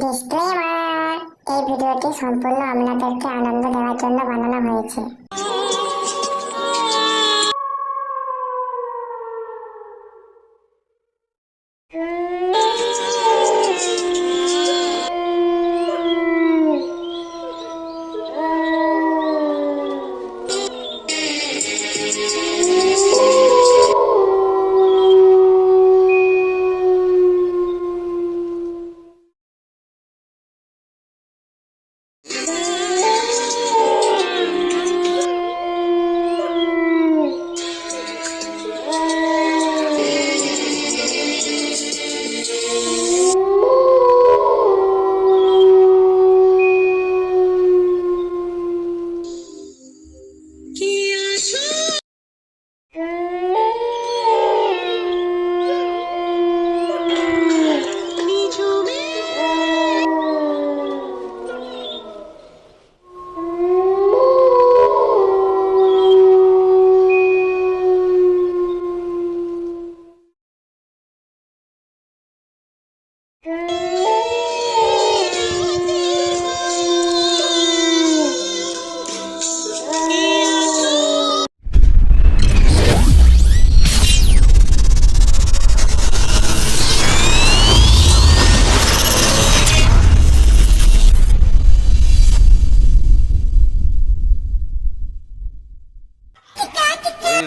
Disclaimer, এই ভিডিওটি সম্পূর্ণ আপনাদেরকে আনন্দ দেওয়ার জন্য বানানো হয়েছে।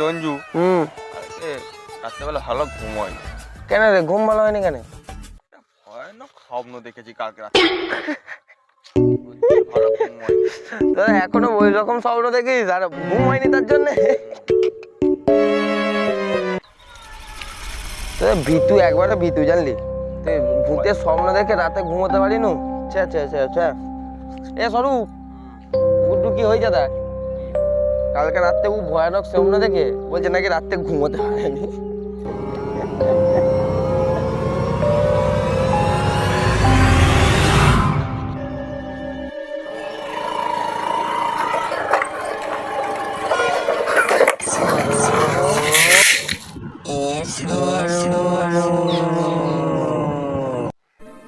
রঞ্জু রাত্রেবেলা ভালো ঘুম হয় কেন রে? ঘুম ভালো হয়নি কেন? ভয়ানক স্বপ্ন দেখেছি কালকে রাতে। ভালো ঘুম হয়। তোরা এখনো ওই রকম স্বপ্ন দেখিস আর ঘুম হয়নি তার জন্য? তোরা ভীতু, একবারে ভীতু, জানলি? তুই ভূতের স্বপ্ন দেখে রাতে ঘুমোতে পারি নু? এ সরু, গুড্ডু কি হয়েছে দেখ? কালকে রাতে ও ভয়ানক স্বপ্ন দেখে বলছে নাকি রাতে ঘুমোতে পারেনি।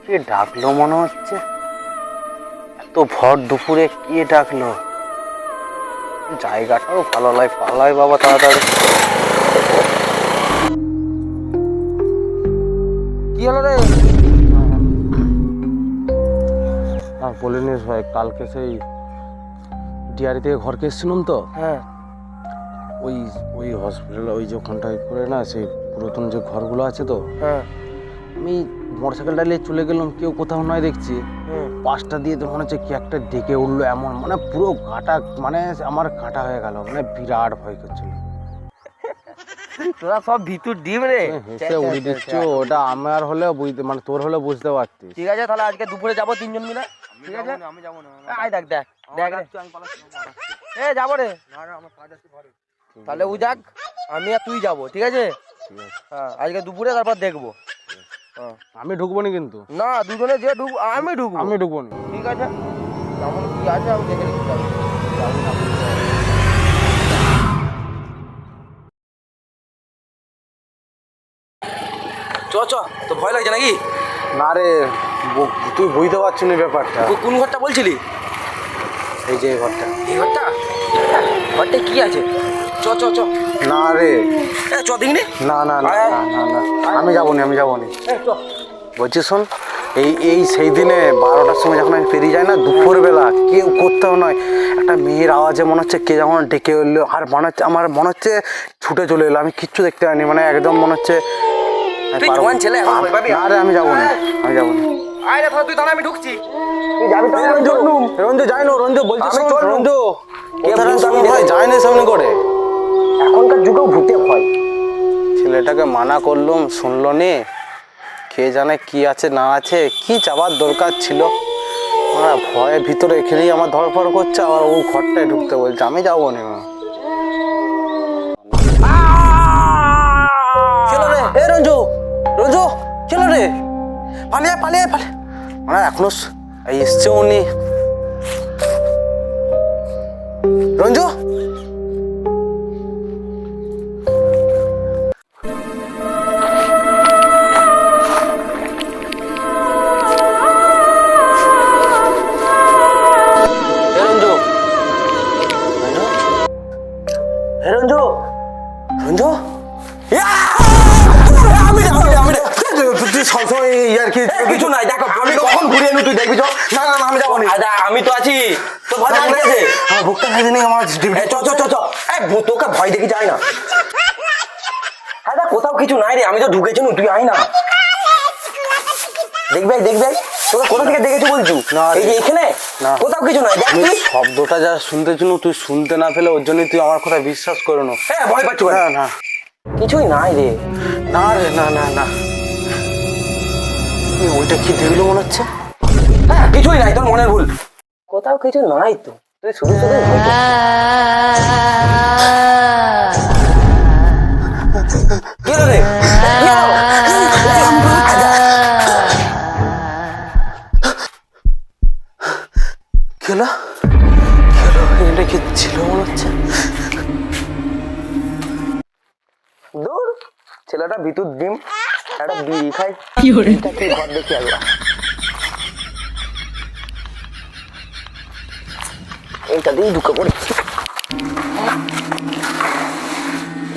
কে ডাকলো মনে হচ্ছে? এত ভর দুপুরে কে ডাকলো? জায়গাটাও ভালো লাগে, পালাই বাবা তাড়াতাড়ি। কি হলো রে? আর বলিনি ভাই, কালকে সেই ডিআরি থেকে ঘরকে এসেছিলাম তো। হ্যাঁ, ওই ওই হসপিটালে ওই যে ওখানটায় করে না, সেই পুরাতন যে ঘরগুলো আছে তো। হ্যাঁ, আমি মোটরসাইকেলটা নিয়ে চলে গেলাম, কেউ কোথাও নয় দেখছি। পাশটা দিয়ে তো মনে হচ্ছে কি একটা ডেকে উঠলো, এমন মানে পুরো কাটা, মানে আমার কাটা হয়ে গেল, মানে বিরাট ভয় করছিল। তোরা সব ভিতর ডিম রে, হেসে উড়িয়ে দিচ্ছ। ওটা আমার হলেও বুঝতে, মানে তোর হলেও বুঝতে পারতি। ঠিক আছে, তাহলে আজকে দুপুরে যাবো তিনজন মিলে। ঠিক আছে, আমি যাবো না। আয় দেখ দেখ দেখ রে, এ যাবো রে। আমার কাজ আছে ঘরে। তাহলে ও যাক, আমি আর তুই যাবো। ঠিক আছে, হ্যাঁ আজকে দুপুরে, তারপর দেখবো। আমি ঢুকবো না কিন্তু। না, দুজনে যে ঢুকবো, আমি ঢুকবো। আমি ঢুকবো না। ঠিক আছে, কেমন কি আছে আমি দেখে নিতে পারবো। চ চ, তো ভয় লাগছে নাকি? না রে, তুই বুঝতে পারছিস না ব্যাপারটা। কোন ঘরটা বলছিলি? এই যে ঘরটা। এই ঘরটা? ঘরটা কি আছে? চ চ চ। না রে, চ দেখিনি। না না না না না, আমি যাবো না, আমি যাবো না। বলছি শোন, এই সেই দিনে 12টার সময় যখন আমি পেরিয়ে যাই না, দুপুরবেলা কেউ করতেও নয়, একটা মেয়ের আওয়াজে মনে হচ্ছে কে যখন ডেকে এলো, আর মনে হচ্ছে আমার মনে হচ্ছে ছুটে চলে এলো। আমি কিচ্ছু দেখতে পাইনি, মানে একদম মনে হচ্ছে। তুই জওয়ান ছেলে, এখন ভয় পাবি? না রে, আমি যাবো না, আমি যাবো না। আয় রে, তুই তাহলে আমি ঢুকছি। তুই যাবি তো? রঞ্জু যাই না, রঞ্জু বলছিস রঞ্জু, যাই না সামনে করে। এখনকার যুগেও ভূতে ভয়। ছেলেটাকে মানা করলুম, শুনলো নি। কে জানে কি আছে না আছে, কি যাবার দরকার ছিল। আমার ভয়ে ভিতরে এখানেই আমার ধরফড় করছে, আবার ও ঘরটায় ঢুকতে বলছে, আমি যাবো না। চলো রে, এ রঞ্জু, রঞ্জু চলো রে, পালিয়ে পালিয়ে পালিয়ে। মানে এখনো এসছে উনি। রঞ্জু, আমি কখন ঘুরিয়ে নি তুই দেখবি তো? না না না, আমি যাবো না। আদা আমি তো আছি, তো ভয় লাগছে। আমার বুকটা ভেজে নেই আমার। চ চ চ চ, এই তোকে ভয় দেখি যাই না। আদা কোথাও কিছু নাই রে, আমি তো ঢুকেছি, তুই আয় না। দেখবে দেখবে, তোকে কোথা থেকে দেখেছি বলছু? এই যে এখানে না, কোথাও কিছু নাই। দেখ আমি তুই শব্দটা যা শুনতেছিল তুই শুনতে না পেলে ওর জন্যই তুই আমার কথা বিশ্বাস করে নো। হ্যাঁ ভয় পাচ্ছ? না না কিছুই নাই রে। না রে, না না না, ওইটা কি দেখলো মনে হচ্ছে? হ্যাঁ কিছুই নাই, তোর মনের ভুল। কোথাও কিছু নাই তো, তুই শুধু শুধু ভয় পাচ্ছিস। কি হলো রে? কি হলো? কি হলো? এটা কি ছিল মনে হচ্ছে? দূর, ছেলেটা ভিতর ডিম একটা বিড়ি খাই, এটা কি ঘর দেখি একবার। এইটা দিয়ে ঢুকে পড়েছি।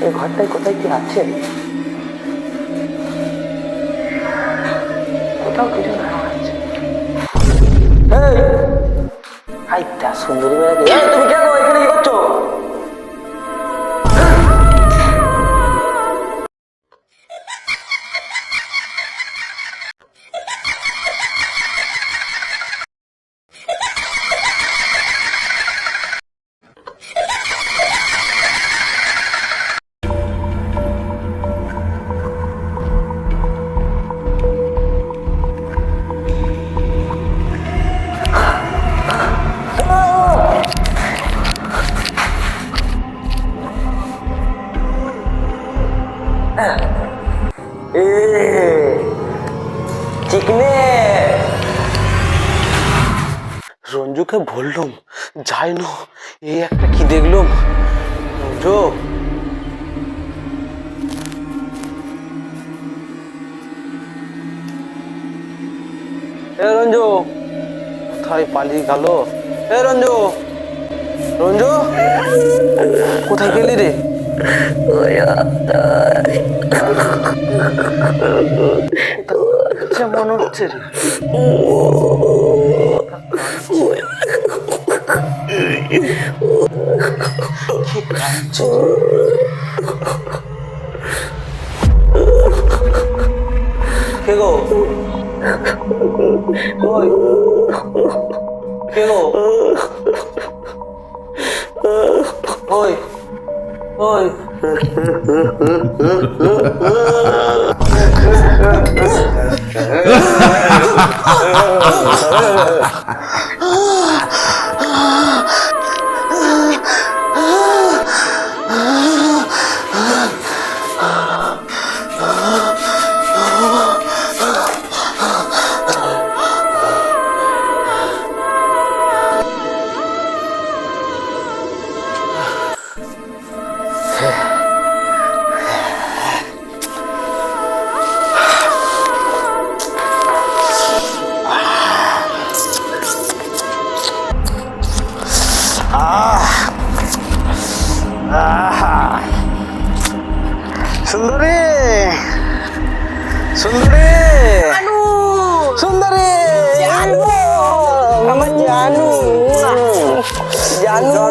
এই ঘরটায় কোথায় কি আছে? কোথাও কিছু না আছে। আইটা সুন্দরী মেয়েকে, এই তুমি কে গো, এখানে কি করছো? চিকনে রঞ্জুকে বললাম যাই না, এই একটা কি দেখলাম। রঞ্জু, এ রঞ্জু, কোথায় পালিয়ে গেল? এ রঞ্জু, রঞ্জু কোথায় গেলি রে? মনে হচ্ছে রে, কি কাঁদছে? কে গো? ওই কে গো? ওই ওই সুন্দরী, সুন্দরী, সুন্দরী, আমার জানু, জানু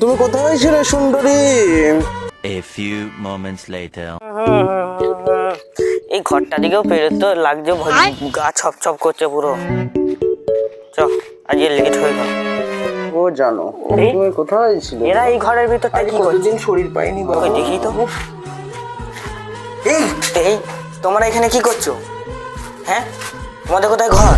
তুমি কোথায় ছিলে সুন্দরী? A few moments later. এই ঘরটা দিকেও পেরোতে লাগছে, গা ছপ ছপ করছে পুরো। চ, আজকে লেট হয়ে গেল। ও জানো তুমি কোথায় ছিলে? এরা এই ঘরের ভিতরটা কি করছে? শরীর পাইনি বাবা, দেখি তো। এই এই তোমরা এখানে কি করছো? হ্যাঁ, তোমাদের কোথায় ঘর?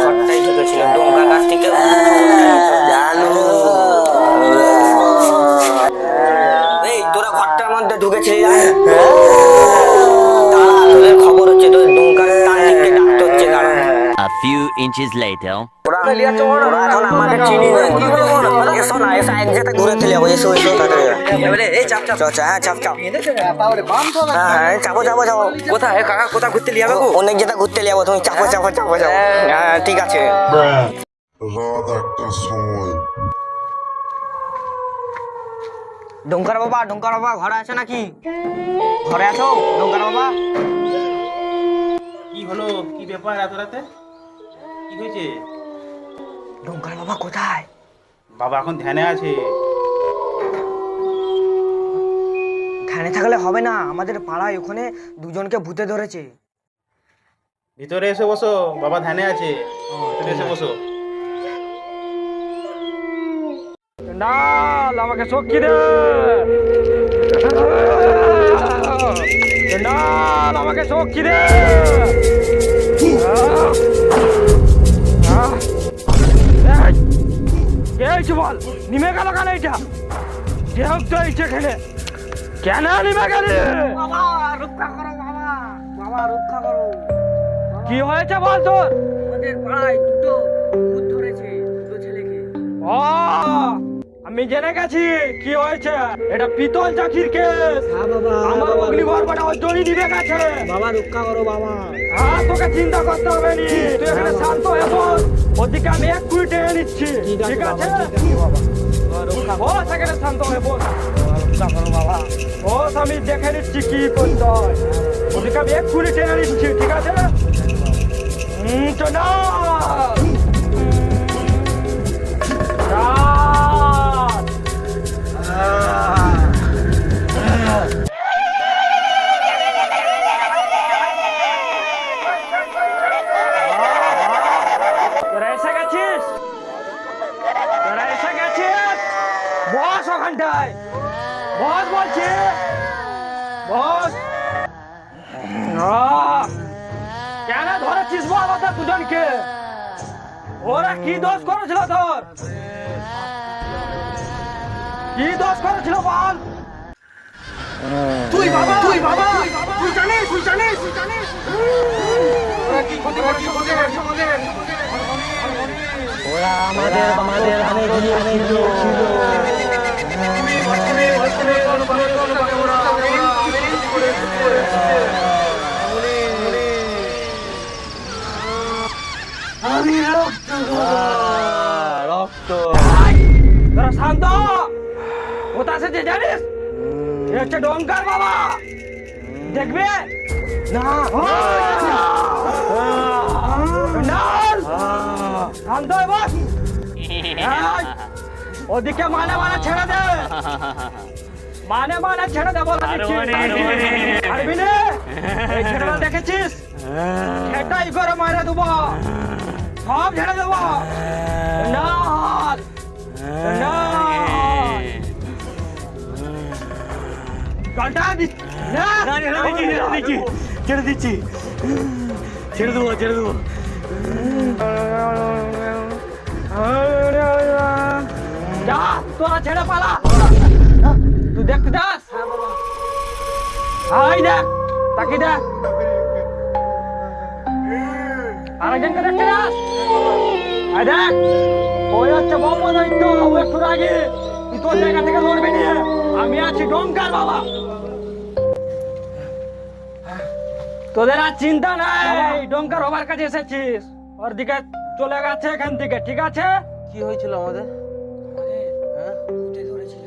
ঘরটাই ঢুকেছিল ডোঙ্গা গাছ থেকে। জানো এই তোরা ঘরটার মধ্যে ঢুকেছিলি? তোদের খবর হচ্ছে, তোর ডোঙ্গার তান্ত্রিককে ডাকতে হচ্ছে। দাঁড়া, A few inches later. তোরা এখন আমাকে চিনি না। এসো না, এসো এক জায়গায় ঘুরে খেলে যাবো। এসো এসো তাড়াতাড়ি। হ্যাঁ চাপ চাপ। হ্যাঁ চাপো চাপো চাপো। কোথায় কাকা, কোথায় ঘুরতে লিয়ে যাবো? অনেক জায়গায় ঘুরতে লিয়ে যাবো, তুমি চাপো চাপো চাপো চাপো। হ্যাঁ ঠিক আছে। রাত 1টার সময় ডঙ্কার বাবা ঘরে আছে নাকি? ঘরে আছো ডঙ্কার বাবা? কি হলো? কি ব্যাপার এত রাতে? কি হয়েছে? ডঙ্কার বাবা কোথায়? বাবা এখন ধ্যানে আছে। ধ্যানে থাকলে হবে না, আমাদের পাড়ায় ওখানে দুজনকে ভূতে ধরেছে। ভিতরে এসে বসো, বাবা ধ্যানে আছে। ভিতরে এসে বসো। চন্ডাল আমাকে শক্তি দে, চন্ডাল আমাকে শক্তি দে। কে হয়েছে বল? নিমে গেল কেন এটা? কে হোক তো এইছে খেলে কেন নিমে গেলে? বাবা রক্ষা করো বাবা, বাবা রক্ষা করো। কি হয়েছে বল তোর? আমাদের পাড়ায় দুটো ভূত ধরেছে, দুটো ছেলেকে। ও আমি জেনে গেছি কি হয়েছে। এটা পিতল চাকির কেস। হ্যাঁ বাবা, আমার অগ্নিঘর বাড়া অজনি নিবে গেছে। বাবা রক্ষা করো বাবা। হ্যাঁ তোকে চিন্তা করতে হবে নি, তুই এখানে শান্ত হয়ে বস। ওদিকে আমি এক কুড়ি টেনে নিচ্ছি, ঠিক আছে? বস এখানে শান্ত হয়ে বস। বস আমি দেখে নিচ্ছি কি করতে হয়। ওদিকে আমি এক কুড়ি টেনে নিচ্ছি, ঠিক আছে? চলো তোরা এসে গেছিস, তোরা এসে গেছিস। বস ওখানটায়, বস বলছি, বস। কেন ধরেছিস বল ওদের দুজনকে? ওরা কি দোষ করেছিল তোর? কি দোষ করেছিল বল? তুই বাবা তুই জানিস, তুই জানিস ওরা কি ক্ষতি করেছে আমাদের? ওরা আমাদের অনেক গিয়েছিল। তোরা শান্ত, কোথা এসেছে জানিস? এ হচ্ছে ডঙ্কার বাবা, দেখবে না? শান্ত হয়ে বস। এই, ওদিকে মানে ছেড়ে দে, মানে ছেড়ে দে বলে দিচ্ছি। পারবি না? এই ছেলেটা দেখেছিস? সেটাই করে মারা দেবো, সব ছেড়ে দেবো। না না জলটা ছেড়ে দিচ্ছি, ছেড়ে দেবো। যা তোরা ছেড়ে পালা। তুই দেখতে যাস? হাই দেখ, তাকি দেখ। আরেকজনকে দেখতে যাস? হাই দেখ, ওই হচ্ছে ব্রহ্মদৈত্য। ও একটু আগে তুই তোর জায়গা থেকে লড়বি নিয়ে, আমি আছি ডঙ্কার বাবা। তোদের আর চিন্তা নাই, ডঙ্কার বাবার কাছে এসেছিস। ওর দিকে চলে গেছে এখান থেকে, ঠিক আছে? কি হয়েছিল আমাদের? ভূতে ধরেছিল।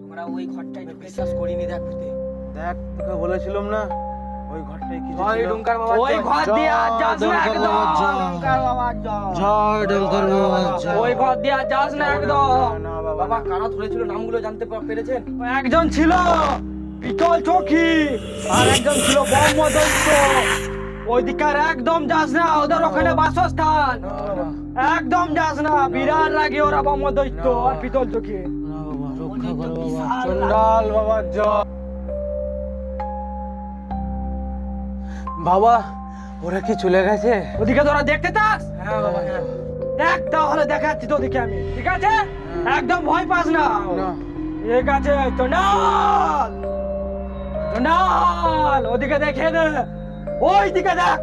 তোমরা ওই ঘরটায় বিশ্বাস করিনি। দেখ ভূতে, দেখ তোকে বলেছিলাম না ওই ঘরটায় কিছু জয় ছিল। ডঙ্কার বাবা, ওই ঘর দিয়ে আর যাস না একদম। ডঙ্কার বাবা জয়। জয় ডঙ্কার বাবা জয়। ওই ঘর দিয়ে আর যাস না একদম। না বাবা কারা ধরেছিল নামগুলো জানতে পেরেছেন? একজন ছিল পিতল চোখি, আর একজন ছিল ব্রহ্মদৈত্য। ওইদিকার একদম যাস না, ওদের ওখানে বাসস্থান। একদম যাস না, বিরাট রাগি ওরা ব্রহ্মদৈত্য আর পিতল চোখি। চন্ডাল বাবা জয়। বাবা ওরা কি চলে গেছে? ওদিকে তোরা দেখতে চাস? হ্যাঁ বাবা হ্যাঁ। দেখ তাহলে দেখাচ্ছি তোদিকে আমি, ঠিক আছে? একদম ভয় পাস না, ঠিক আছে? চন্ডাল চন্ডাল ওদিকে দেখে দে, ওই দিকে দেখ।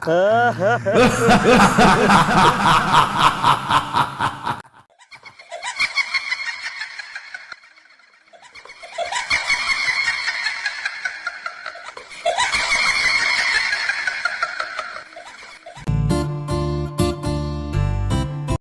ha ha ha